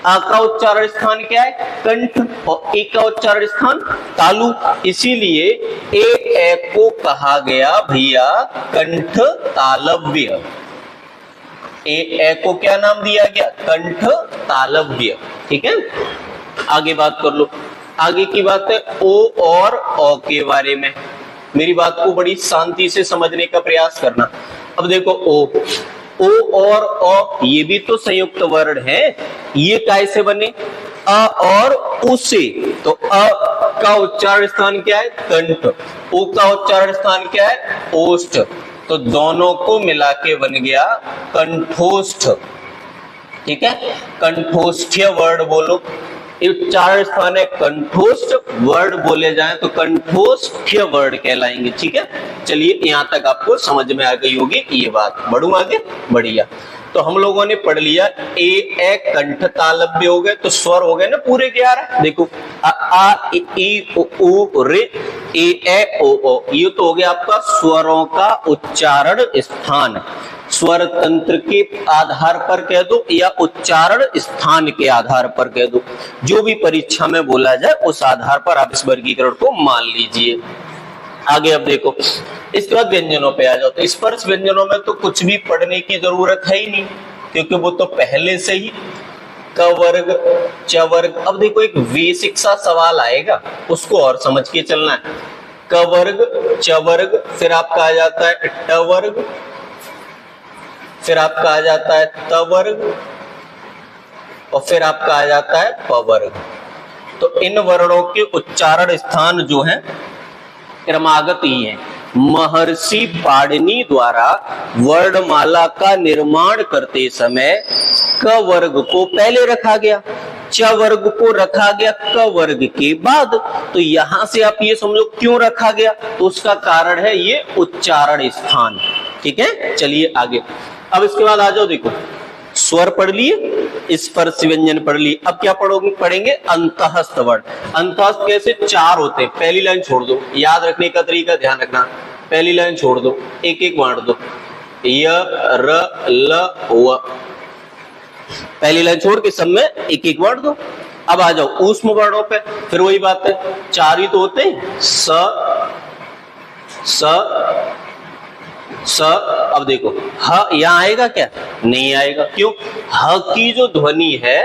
आ का उच्चारण स्थान क्या है, कंठ, और ए का उच्चारण स्थान तालु। इसीलिए ए को कहा गया भैया कंठ तालव्य। ए को क्या नाम दिया गया, कंठ तालव्य, ठीक है। आगे बात कर लो। आगे की बात है ओ और औ के बारे में। मेरी बात को बड़ी शांति से समझने का प्रयास करना। अब देखो ओ और औ ये भी तो संयुक्त वर्ण है, ये कैसे बने, अ और उ से। तो अ का उच्चारण स्थान क्या है, कंठ, ओ का उच्चारण स्थान क्या है, ओष्ठ। तो दोनों को मिला के बन गया कंठोष्ठ, ठीक है। कंठोष्ठीय वर्ड बोलो, उच्चारण स्थान है कंठोष्ठ, वर्ड बोले जाए तो कंठोष्ठीय वर्ड कहलाएंगे, ठीक है। चलिए यहां तक आपको समझ में आ गई होगी ये बात। बढ़ूं आगे, बढ़िया। तो हम लोगों ने पढ़ लिया ए ए कंठ तालव्य हो गए, तो स्वर हो गए ना पूरे 11। देखो अ आ इ ई उ ऊ रे ए ए ओ ओ, ये तो हो गया आपका स्वरों का उच्चारण स्थान। स्वर तंत्र के आधार पर कह दो या उच्चारण स्थान के आधार पर कह दो, जो भी परीक्षा में बोला जाए उस आधार पर आप इस वर्गीकरण को मान लीजिए। आगे अब देखो, इसके बाद व्यंजनों पे आ जाओ। तो स्पर्श व्यंजनों में तो कुछ भी पढ़ने की जरूरत है ही नहीं, क्योंकि वो तो पहले से ही क वर्ग च वर्ग। अब देखो एक बेसिक सा सवाल आएगा, उसको और समझ के चलना है। क वर्ग च वर्ग, फिर आपका आ जाता है ट वर्ग, फिर आपका आ जाता है त वर्ग, और फिर आपका आ जाता है प वर्ग। तो इन वर्णों के उच्चारण स्थान जो है क्रमागत ही है। महर्षि पाणिनि द्वारा वर्णमाला का निर्माण करते समय क वर्ग को पहले रखा गया, च वर्ग को रखा गया क वर्ग के बाद। तो यहां से आप ये समझो क्यों रखा गया, तो उसका कारण है ये उच्चारण स्थान। ठीक है, चलिए आगे। अब इसके बाद आ जाओ, देखो स्वर पढ़ लिए, स्पर्श व्यंजन पढ़ लिए, अब क्या पढ़ेंगे अंतःस्थ वर्ण। अंतःस्थ कैसे, 4 होते हैं। पहली लाइन छोड़ दो, याद रखने का तरीका ध्यान रखना, पहली लाइन छोड़ दो, एक एक बांट दो, य र ल व, पहली लाइन छोड़ के सब में एक एक बांट दो। अब आ जाओ ऊष्म वर्णों पे, फिर वही बात है, 4 ही तो होते हैं, स। अब देखो ह यहां आएगा क्या, नहीं आएगा, क्यों, ह की जो ध्वनि है,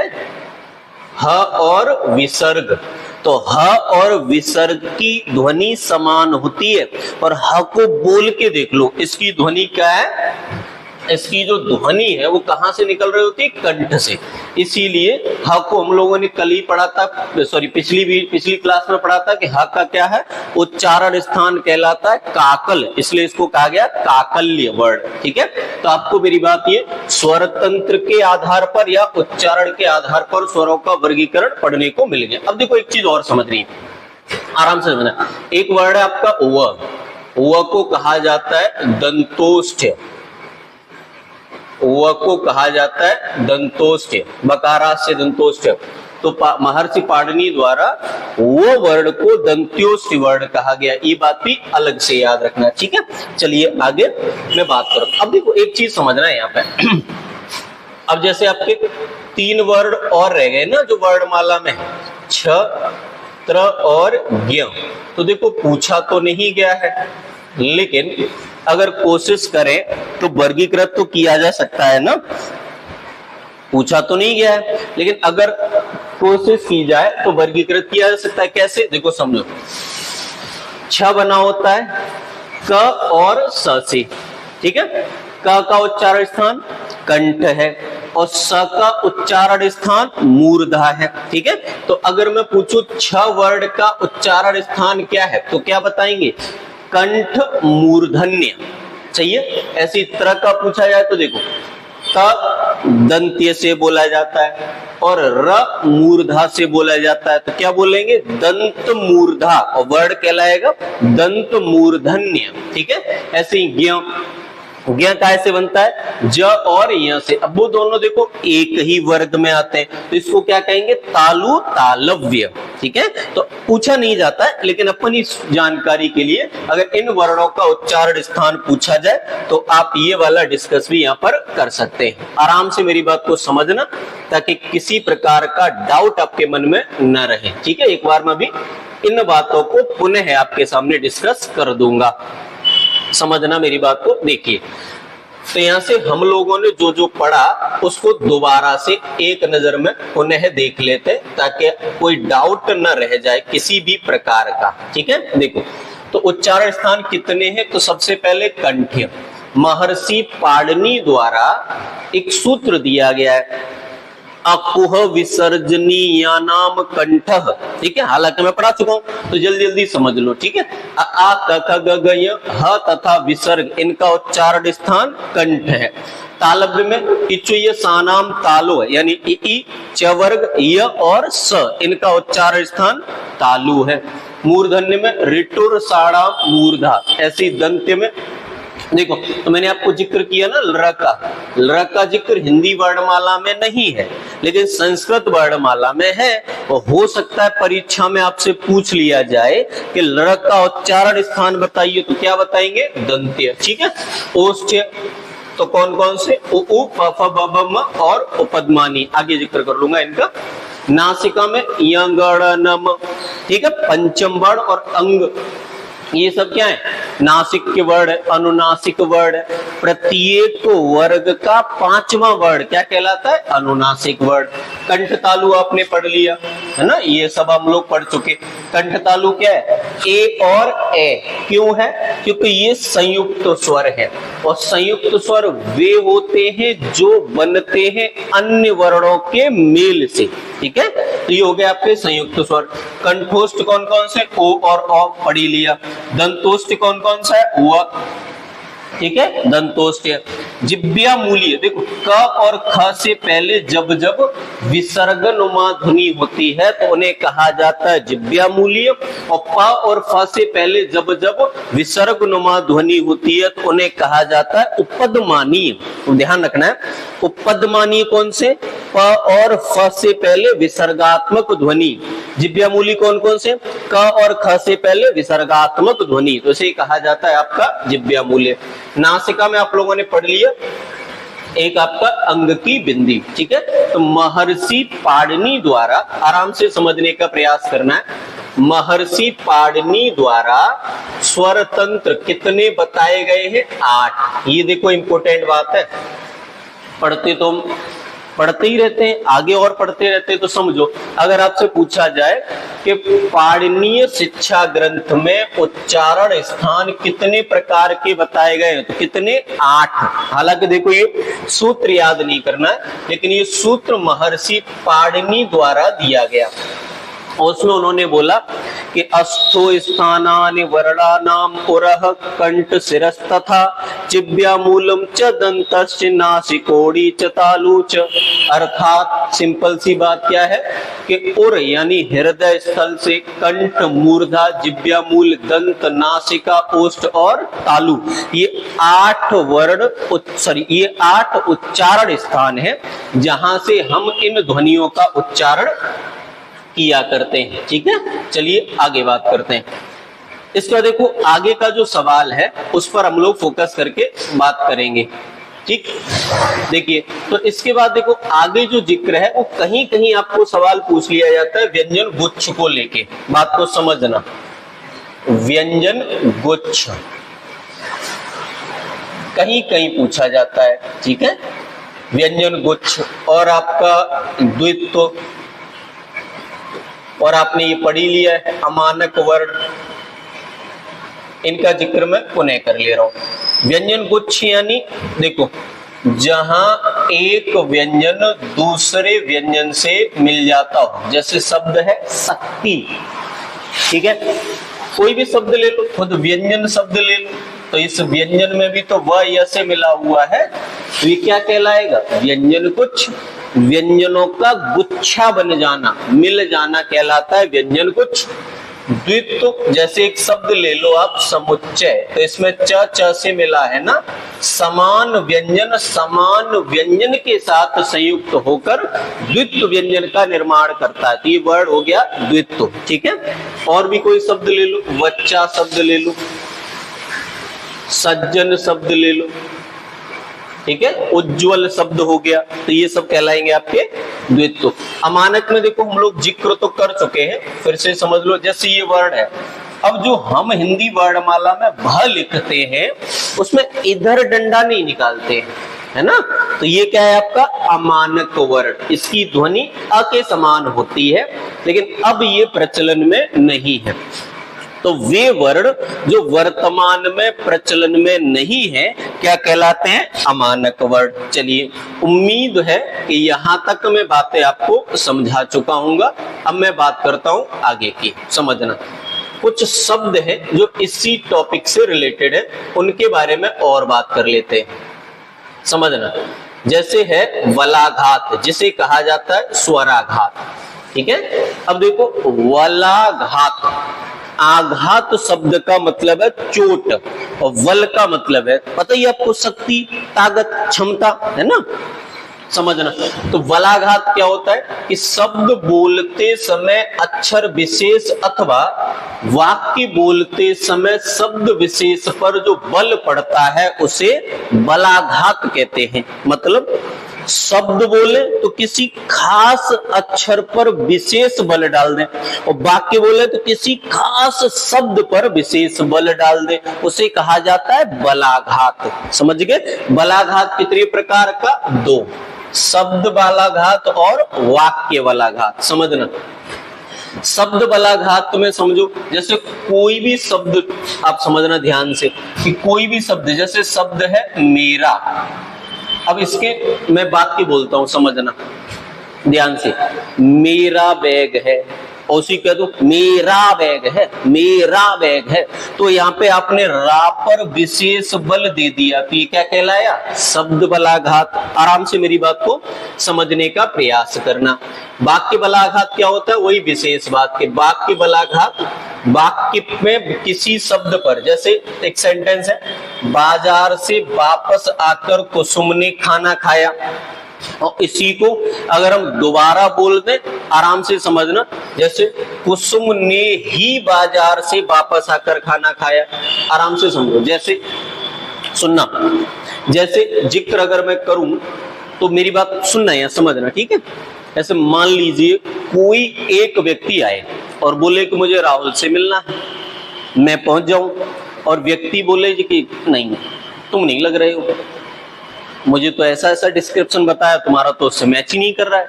ह और विसर्ग, तो ह और विसर्ग की ध्वनि समान होती है। और ह को बोल के देख लो, इसकी ध्वनि क्या है, इसकी जो ध्वनि है वो कहां से निकल रही होती है, कंठ से। इसीलिए ह को हम लोगों ने कल ही पढ़ा था, सॉरी पिछली क्लास में पढ़ा था कि ह का क्या है, उच्चारण स्थान कहलाता है काकल, इसलिए इसको कहा गया काकल्य वर्ण। ठीक है, तो आपको मेरी बात ये स्वर तंत्र के आधार पर या उच्चारण के आधार पर स्वरों का वर्गीकरण पढ़ने को मिल गया। अब देखो एक चीज और समझनी है, आराम से समझना। एक वर्ड है आपका व को कहा जाता है दंतोष्ठ, व को कहा जाता है दंतोष्ठ, बकारा से दंतोष्ठ। तो महर्षि पाणिनि द्वारा वो वर्ण को दंत्योष्ठ वर्ण कहा गया, ये बात भी अलग से याद रखना। ठीक है, चलिए आगे मैं बात करूं। अब देखो एक चीज समझना है यहाँ पे, अब जैसे आपके 3 वर्ण और रह गए ना जो वर्णमाला में है, छ, त्र और ज्ञ। तो देखो पूछा तो नहीं गया है, लेकिन अगर कोशिश करें तो वर्गीकृत तो किया जा सकता है ना, पूछा तो नहीं गया है, लेकिन अगर कोशिश की जाए तो वर्गीकृत किया जा सकता है। कैसे, देखो समझो, छ बना होता है क और स से। ठीक है, क का उच्चारण स्थान कंठ है और स का उच्चारण स्थान मूर्धा है। ठीक है, तो अगर मैं पूछूं छ वर्ण का उच्चारण स्थान क्या है, तो क्या बताएंगे, कंठ मूर्धन्य। चाहिए ऐसी तरह का पूछा जाए तो देखो, त दंत्य से बोला जाता है और र मूर्धा से बोला जाता है, तो क्या बोलेंगे, दंत मूर्धा, और वर्ड कहलाएगा दंत मूर्धन्य। ठीक है, ऐसे ही ज्ञ कैसे बनता है, ज और य से। अब वो दोनों देखो एक ही वर्ग में आते हैं, तो इसको क्या कहेंगे, तालु तालव्य। ठीक है, तो पूछा नहीं जाता है, लेकिन अपनी जानकारी के लिए अगर इन वर्णों का उच्चारण स्थान पूछा जाए तो आप ये वाला डिस्कस भी यहाँ पर कर सकते हैं। आराम से मेरी बात को समझना, ताकि किसी प्रकार का डाउट आपके मन में न रहे। ठीक है, एक बार मैं भी इन बातों को पुनः आपके सामने डिस्कस कर दूंगा, समझना मेरी बात को। देखिए, तो यहां से हम लोगों ने जो जो पढ़ा उसको दोबारा से एक नजर में पुनः देख लेते, ताकि कोई डाउट न रह जाए किसी भी प्रकार का। ठीक है, देखो तो उच्चारण स्थान कितने हैं, तो सबसे पहले कंठ। महर्षि पाणिनि द्वारा एक सूत्र दिया गया है, अकुह विसर्जनीयानाम कंठः। ठीक है, हालांकि मैं पढ़ा चुका हूं तो जल्दी जल्दी समझ लो। ठीक है, आ क ख ग घ य ह तथा विसर्ग, इनका उच्चारण स्थान कंठ है। तालव्य में इचुय सानाम तालो है, यानी इ च वर्ग य और स, इनका उच्चारण स्थान तालु है। मूर्धन्य में ऋटुर साणाम मूर्धा, ऐसी दंत्य में देखो, तो मैंने आपको जिक्र किया ना लृ का। लृ का जिक्र हिंदी वर्णमाला में नहीं है, लेकिन संस्कृत वर्णमाला में है। और हो सकता है परीक्षा में आपसे पूछ लिया जाए कि लृ का उच्चारण स्थान बताइए, तो क्या बताएंगे? दंत्य। ठीक है। ओष्ठ्य तो कौन कौन से? उ प फ ब ब म और उपदमानी, आगे जिक्र कर लूंगा इनका। नासिका में य ग न म। ठीक है। पंचम वर्ण और अंग, ये सब क्या है? नासिक के वर्ण, अनुनासिक वर्ण। प्रत्येक वर्ग का पांचवा वर्ण क्या कहलाता है? अनुनासिक वर्ण। कंठ तालु आपने पढ़ लिया है ना, ये सब हम लोग पढ़ चुके। कंठ तालु क्या है? ए और ए। क्यों है? क्योंकि ये संयुक्त स्वर है, और संयुक्त स्वर वे होते हैं जो बनते हैं अन्य वर्णों के मेल से। ठीक है। तो ये हो गया आपके संयुक्त स्वर। कंठोष्ठ कौन कौन से? ओ और औ पढ़ लिया। दंतोष्ठ कौन कौन सा है? व। ठीक है। दंतोष्ठ। जिह्वा मूलीय, देखो क और ख से पहले जब जब विसर्गनुमा ध्वनि होती है तो उन्हें कहा जाता है जिह्वा मूलीय, और प और फ से पहले जब जब विसर्गनुमा ध्वनि होती है तो उन्हें कहा जाता है उपदमानीय। तो ध्यान रखना है, उपदमानीय कौन से? प और फ से पहले विसर्गात्मक ध्वनि। जिह्वा मूली कौन कौन से? क और ख से पहले विसर्गात्मक ध्वनि, तो इसे कहा जाता है आपका जिह्वा मूल्य। नासिका में आप लोगों ने पढ़ लिया एक आपका अंग की बिंदी। ठीक है। तो महर्षि पाणिनि द्वारा, आराम से समझने का प्रयास करना है, महर्षि पाणिनि द्वारा स्वर तंत्र कितने बताए गए हैं? 8। ये देखो इंपॉर्टेंट बात है, पढ़ते ही रहते हैं, आगे और पढ़ते रहते हैं। तो समझो, अगर आपसे पूछा जाए कि पाणिनीय शिक्षा ग्रंथ में उच्चारण स्थान कितने प्रकार के बताए गए हैं, तो कितने? 8। हालांकि देखो ये सूत्र याद नहीं करना है, लेकिन ये सूत्र महर्षि पाणिनि द्वारा दिया गया। उसमें उन्होंने बोला कि अस्थो स्थानानि वर्णानाम उरः कंठ शिरस् तथा जिह्वा मूलम च दन्तस्य नासिकोडी च तालु च। अर्थात सिंपल सी बात क्या है कि उर यानी हृदय स्थल से कंठ, मूर्धा, जिह्वा मूल, दंत, नासिका, ओष्ठ और तालु, ये 8 वर्ण ये 8 उच्चारण स्थान है जहां से हम इन ध्वनियों का उच्चारण किया करते हैं। ठीक है। चलिए आगे बात करते हैं। इसके बाद देखो आगे का जो सवाल है उस पर हम लोग फोकस करके बात करेंगे। ठीक। देखिए, तो इसके बाद देखो आगे जो जिक्र है वो कहीं कहीं आपको सवाल पूछ लिया जाता है व्यंजन गुच्छ को लेके। बात को समझना, व्यंजन गुच्छ कहीं कहीं पूछा जाता है। ठीक है। व्यंजन गुच्छ और आपका द्वित्व, और आपने ये पढ़ी लिया है अमानक वर्ण, इनका जिक्र मैं पुनः कर ले रहा हूं। व्यंजन गुच्छ यानी देखो जहां एक व्यंजन दूसरे व्यंजन से मिल जाता हो, जैसे शब्द है शक्ति। ठीक है। कोई भी शब्द ले लो, खुद व्यंजन शब्द ले लो, तो इस व्यंजन में भी तो व य से मिला हुआ है, तो ये क्या कहलाएगा? व्यंजन गुच्छ। व्यंजनों का गुच्छा बन जाना, मिल जाना कहलाता है व्यंजन गुच्छ। द्वित्व, जैसे एक शब्द ले लो आप समुच्चय, तो इसमें च च से मिला है ना, समान व्यंजन के साथ संयुक्त होकर द्वित्व व्यंजन का निर्माण करता है, तो ये वर्ड हो गया द्वित्व। ठीक है। और भी कोई शब्द ले लो, बच्चा शब्द ले लो, सज्जन शब्द ले लो। ठीक है। उज्ज्वल शब्द हो गया, तो ये सब कहलाएंगे आपके द्वित्व। अमानक में देखो हम लोग जिक्र तो कर चुके हैं, फिर से समझ लो। जैसे ये वर्ड है, अब जो हम हिंदी वर्णमाला में भ लिखते हैं उसमें इधर डंडा नहीं निकालते हैं, है ना, तो ये क्या है आपका अमानक वर्ण। इसकी ध्वनि अ के समान होती है, लेकिन अब ये प्रचलन में नहीं है। तो वे वर्ण जो वर्तमान में प्रचलन में नहीं है क्या कहलाते हैं? अमानक वर्ण। चलिए, उम्मीद है कि यहां तक मैं बातें आपको समझा चुका हूंगा। अब मैं बात करता हूं आगे की। समझना, कुछ शब्द हैं जो इसी टॉपिक से रिलेटेड है, उनके बारे में और बात कर लेते हैं। समझना, जैसे है वलाघात, जिसे कहा जाता है स्वराघात। ठीक है। अब देखो वलाघात, आघात शब्द का मतलब है चोट और वल का मतलब है, पता ही आपको, शक्ति, ताकत, क्षमता, है ना, समझना। तो वलाघात क्या होता है कि शब्द बोलते समय अक्षर विशेष अथवा वाक्य बोलते समय शब्द विशेष पर जो बल पड़ता है उसे बलाघात कहते हैं। मतलब शब्द बोले तो किसी खास अक्षर पर विशेष बल डाल दें और वाक्य बोले तो किसी खास शब्द पर विशेष बल डाल दें, उसे कहा जाता है बलाघात। समझ गए? बलाघात कितने प्रकार का? दो, शब्द बलाघात और वाक्य बलाघात। समझना, शब्द बलाघात तुम्हें समझो, जैसे कोई भी शब्द, आप समझना ध्यान से कि कोई भी शब्द, जैसे शब्द है मेरा, अब इसके मैं वाक्य बोलता हूं, समझना ध्यान से, मेरा बैग है, और उसी कह दो मेरा बैग है, मेरा बैग है, तो यहाँ पे आपने रा पर विशेष बल दे दिया, तो ये क्या कहलाया? शब्द बलाघात। आराम से मेरी बात को समझने का प्रयास करना। वाक्य बलाघात क्या होता है? वही विशेष बात के वाक्य बलाघात, वाक्य में किसी शब्द पर, जैसे एक सेंटेंस है, बाजार से वापस आकर कुसुम ने खाना खाया, और इसी को अगर हम दोबारा बोल दें, आराम से समझना, जैसे कुसुम ने ही बाजार से वापस आकर खाना खाया, आराम से समझो। जैसे सुनना, जैसे जिक्र अगर मैं करूं तो मेरी बात सुनना या समझना, ठीक है? ऐसे मान लीजिए कोई एक व्यक्ति आए और बोले कि मुझे राहुल से मिलना है, मैं पहुंच जाऊं और व्यक्ति बोले कि नहीं तुम नहीं लग रहे हो, मुझे तो ऐसा ऐसा डिस्क्रिप्शन बताया, तुम्हारा तो उससे मैच ही नहीं कर रहा है,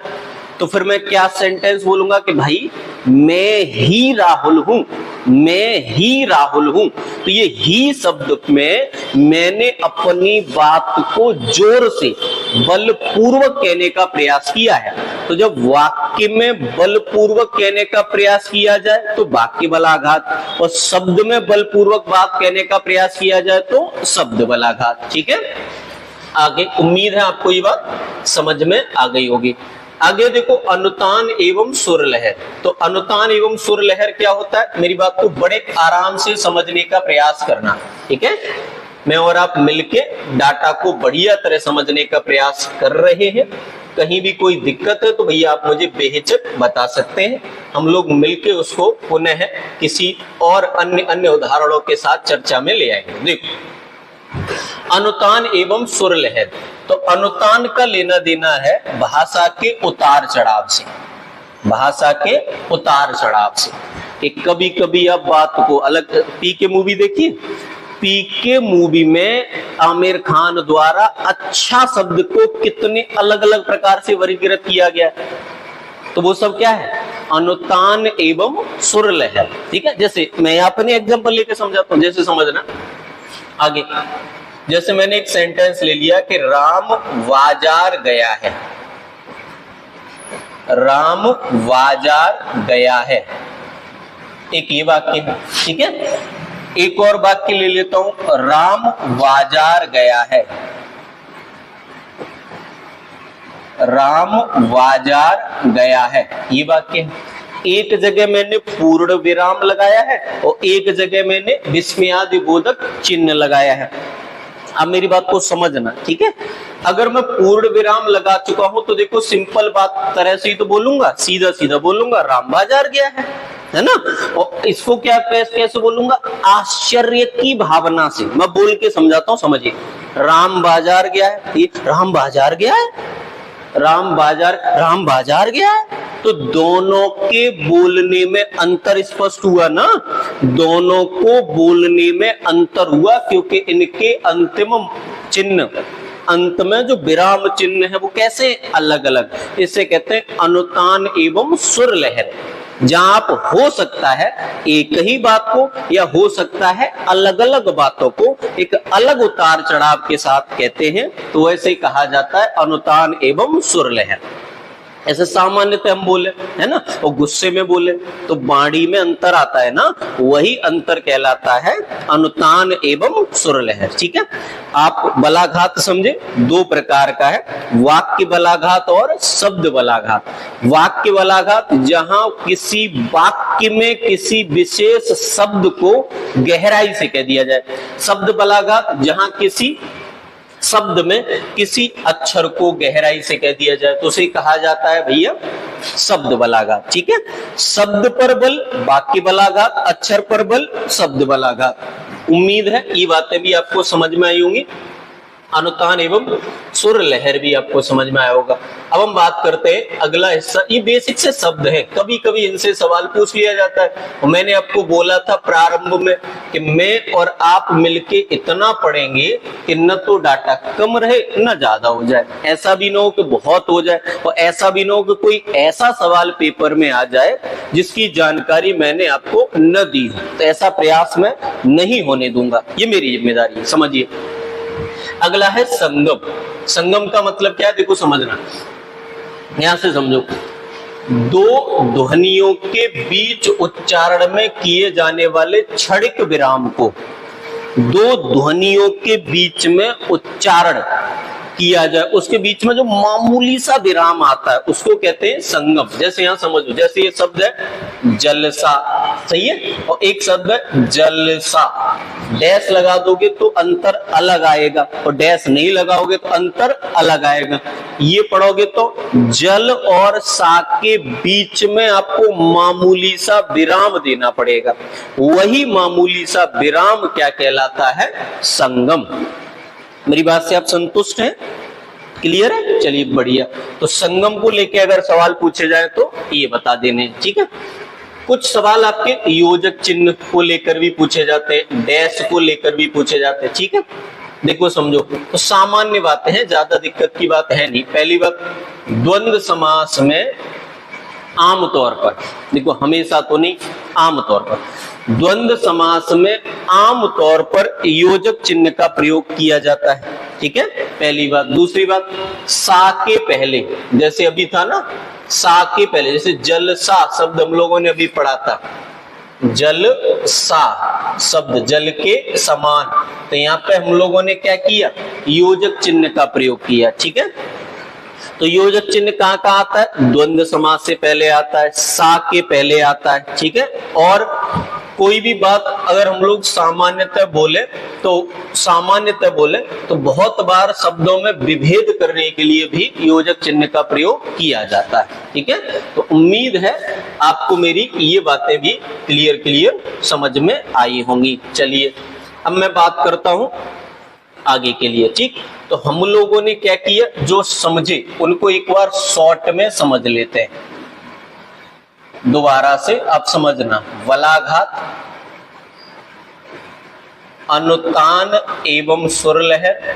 तो फिर मैं क्या सेंटेंस बोलूंगा कि भाई मैं ही राहुल हूं, मैं ही राहुल हूं। तो ये ही शब्द में मैंने अपनी बात को जोर से बलपूर्वक कहने का प्रयास किया है। तो जब वाक्य में बलपूर्वक कहने का प्रयास किया जाए तो वाक्य बलाघात, और शब्द में बलपूर्वक बात कहने का प्रयास किया जाए तो शब्द बलाघात। ठीक है, आगे उम्मीद है आपको ये बात समझ में आ गई होगी। आगे देखो, अनुतान एवं सुर लहर। तो अनुतान एवं सुर लहर क्या होता है, मेरी बात को बड़े आराम से समझने का प्रयास करना, ठीक है? मैं और आप मिलके डाटा को बढ़िया तरह समझने का प्रयास कर रहे हैं। कहीं भी कोई दिक्कत है तो भैया आप मुझे बेहिचक बता सकते हैं, हम लोग मिलके उसको पुनः किसी और अन्य उदाहरणों के साथ चर्चा में ले आएंगे। देखो, अनुतान एवं सुर लहर। तो अनुतान का लेना देना है भाषा के उतार चढ़ाव से, भाषा के उतार चढ़ाव से। कि कभी कभी आप बात को अलग, पीके मूवी देखिए, पीके मूवी में आमिर खान द्वारा अच्छा शब्द को कितने अलग अलग प्रकार से वर्गीकृत किया गया है, तो वो सब क्या है? अनुतान एवं सुर लहर। ठीक है, जैसे मैं अपने एग्जांपल लेके समझाता हूं, जैसे समझना आगे। जैसे मैंने एक सेंटेंस ले लिया कि राम बाजार गया है, राम बाजार गया है, एक ये वाक्य है। ठीक है, एक और वाक्य ले लेता हूं, राम बाजार गया है, राम बाजार गया है, ये वाक्य है। एक जगह मैंने पूर्ण विराम लगाया है और एक जगह मैंने विस्मयादिबोधक चिन्ह लगाया है। अब मेरी बात को समझना, ठीक है? अगर मैं पूर्ण विराम लगा चुका हूं तो देखो सिंपल बात तरह से ही तो बोलूंगा, सीधा सीधा बोलूंगा राम बाजार गया है ना? और इसको क्या कैसे बोलूंगा? आश्चर्य की भावना से मैं बोल के समझाता हूं, समझिए। राम बाजार गया है, ये राम बाजार गया है, राम बाजार गया है, तो दोनों के बोलने में अंतर स्पष्ट हुआ ना, दोनों को बोलने में अंतर हुआ, क्योंकि इनके अंतिम चिन्ह, अंत में जो विराम चिन्ह है वो कैसे अलग अलग, इसे कहते हैं अनुतान एवं सुर लहर। जहां आप हो सकता है एक ही बात को या हो सकता है अलग अलग बातों को एक अलग उतार चढ़ाव के साथ कहते हैं, तो ऐसे कहा जाता है अनुतान एवं सुर लहर। ऐसे सामान्यतः हम बोले है ना, और गुस्से में बोले तो वाणी में अंतर आता है ना, वही अंतर कहलाता है अनुतान एवं सुरलहर। ठीक है, आप बलाघात समझे, दो प्रकार का है, वाक्य बलाघात और शब्द बलाघात। वाक्य बलाघात जहां किसी वाक्य में किसी विशेष शब्द को गहराई से कह दिया जाए। शब्द बलाघात जहां किसी शब्द में किसी अक्षर को गहराई से कह दिया जाए तो उसे कहा जाता है भैया शब्द बलाघात। ठीक है, शब्द पर बल वाक्य बलाघात, अक्षर पर बल शब्द बलाघात। उम्मीद है ये बातें भी आपको समझ में आई होंगी। अनुतान एवं सुर लहर भी आपको समझ में आया होगा। अब हम बात करते हैं अगला हिस्सा, ये बेसिक से शब्द है, कभी कभी इनसे सवाल पूछ लिया जाता है। और मैंने आपको बोला था प्रारंभ में कि मैं और आप मिलके इतना पढ़ेंगे कि न तो डाटा कम रहे न ज्यादा हो जाए, ऐसा भी ना हो कि बहुत हो जाए, और ऐसा भी ना हो कि कोई ऐसा सवाल पेपर में आ जाए जिसकी जानकारी मैंने आपको न दी हो। तो ऐसा प्रयास मैं नहीं होने दूंगा, ये मेरी जिम्मेदारी है, समझिए। अगला है संगम। संगम का मतलब क्या है, देखो समझना, यहां से समझो। दो ध्वनियों के बीच उच्चारण में किए जाने वाले क्षणिक विराम को, दो ध्वनियों के बीच में उच्चारण किया जाए, उसके बीच में जो मामूली सा विराम आता है उसको कहते हैं संगम। जैसे यहां समझो, जैसे ये शब्द है जलसा, सही है, और एक शब्द है जलसा, डैश लगा दोगे तो अंतर अलग आएगा, और डैश नहीं लगाओगे तो अंतर अलग आएगा। ये पढ़ोगे तो जल और सा के बीच में आपको मामूली सा विराम देना पड़ेगा, वही मामूली सा विराम क्या कहलाता है, संगम। मेरी बात से आप संतुष्ट हैं, क्लियर है? चलिए बढ़िया। तो संगम को लेके अगर सवाल पूछे जाए तो ये बता देने, ठीक है। कुछ सवाल आपके योजक चिन्ह को लेकर भी पूछे जाते हैं, डैश को लेकर भी पूछे जाते हैं, ठीक है। देखो समझो, तो सामान्य बातें हैं, ज्यादा दिक्कत की बात है नहीं। पहली बात, द्वंद्व समास में आमतौर पर, देखो हमेशा तो नहीं, आमतौर पर द्वंद्व समास में आमतौर पर योजक चिन्ह का प्रयोग किया जाता है, ठीक है, पहली बात। दूसरी बात, सा के पहले, जैसे अभी था ना, सा के पहले, जैसे जल सा शब्द हम लोगों ने अभी पढ़ा था, जल सा शब्द जल के समान, तो यहाँ पे हम लोगों ने क्या किया, योजक चिन्ह का प्रयोग किया, ठीक है। तो योजक चिन्ह कहाँ कहाँ आता है, द्वंद्व समास से पहले आता है, सा के पहले आता है, ठीक है। और कोई भी बात अगर हम लोग सामान्यतः बोले तो बहुत बार शब्दों में विभेद करने के लिए भी योजक चिन्ह का प्रयोग किया जाता है, ठीक है। तो उम्मीद है आपको मेरी ये बातें भी क्लियर समझ में आई होंगी। चलिए अब मैं बात करता हूं आगे के लिए, ठीक। तो हम लोगों ने क्या किया, जो समझे उनको एक बार शॉर्ट में समझ लेते हैं, दोबारा से आप समझना। बलाघात, अनुतान एवं सुरलहर,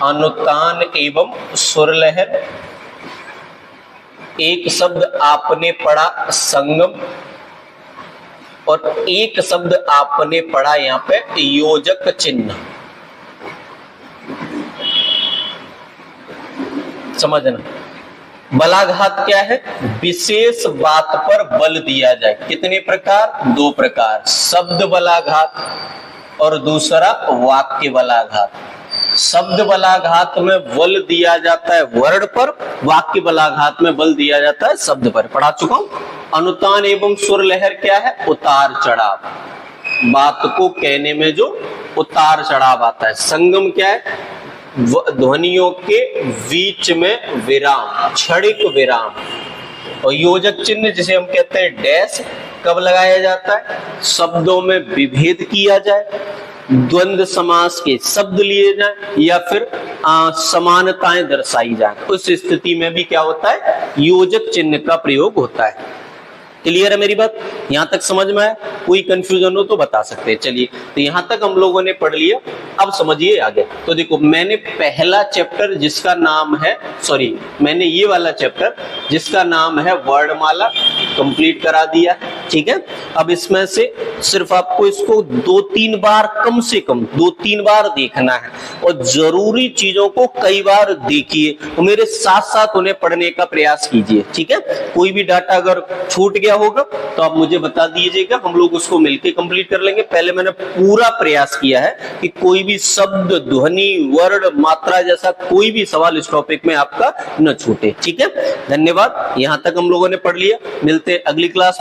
अनुतान एवं सुरलहर, एक शब्द आपने पढ़ा संगम, और एक शब्द आपने पढ़ा यहां पे योजक चिन्ह। समझना, बलाघात क्या है, विशेष बात पर बल दिया जाए। कितने प्रकार, दो प्रकार, शब्द बलाघात और दूसरा वाक्य बलाघात। शब्द बलाघात में बल दिया जाता है वर्ड पर, वाक्य बलाघात में बल दिया जाता है शब्द पर, पढ़ा चुका हूं। अनुतान एवं सुर लहर क्या है, उतार चढ़ाव, बात को कहने में जो उतार चढ़ाव आता है। संगम क्या है, ध्वनियों के बीच में विराम, क्षणिक विराम। और योजक चिन्ह जिसे हम कहते हैं डैश, कब लगाया जाता है, शब्दों में विभेद किया जाए, द्वंद्व समास के शब्द लिए जाए, या फिर समानताएं दर्शाई जाए, उस स्थिति में भी क्या होता है, योजक चिन्ह का प्रयोग होता है। क्लियर है मेरी बात, यहां तक समझ में आया? कोई कंफ्यूजन हो तो बता सकते हैं। चलिए, तो यहां तक हम लोगों ने पढ़ लिया, अब समझिए आगे। तो देखो, मैंने पहला चैप्टर जिसका नाम है, मैंने ये वाला चैप्टर जिसका नाम है वर्णमाला कंप्लीट करा दिया, ठीक है। अब इसमें से सिर्फ आपको इसको 2-3 बार, कम से कम 2-3 बार देखना है और जरूरी चीजों को कई बार देखिए और मेरे साथ साथ उन्हें पढ़ने का प्रयास कीजिए, ठीक है। कोई भी डाटा अगर छूट गया होगा तो आप मुझे बता दीजिएगा, हम लोग उसको मिलकर कंप्लीट कर लेंगे। पहले मैंने पूरा प्रयास किया है कि कोई भी शब्द, ध्वनि, वर्ण, मात्रा जैसा कोई भी सवाल इस टॉपिक में आपका न छूटे, ठीक है। धन्यवाद, यहां तक हम लोगों ने पढ़ लिया। मिलते अगली क्लास।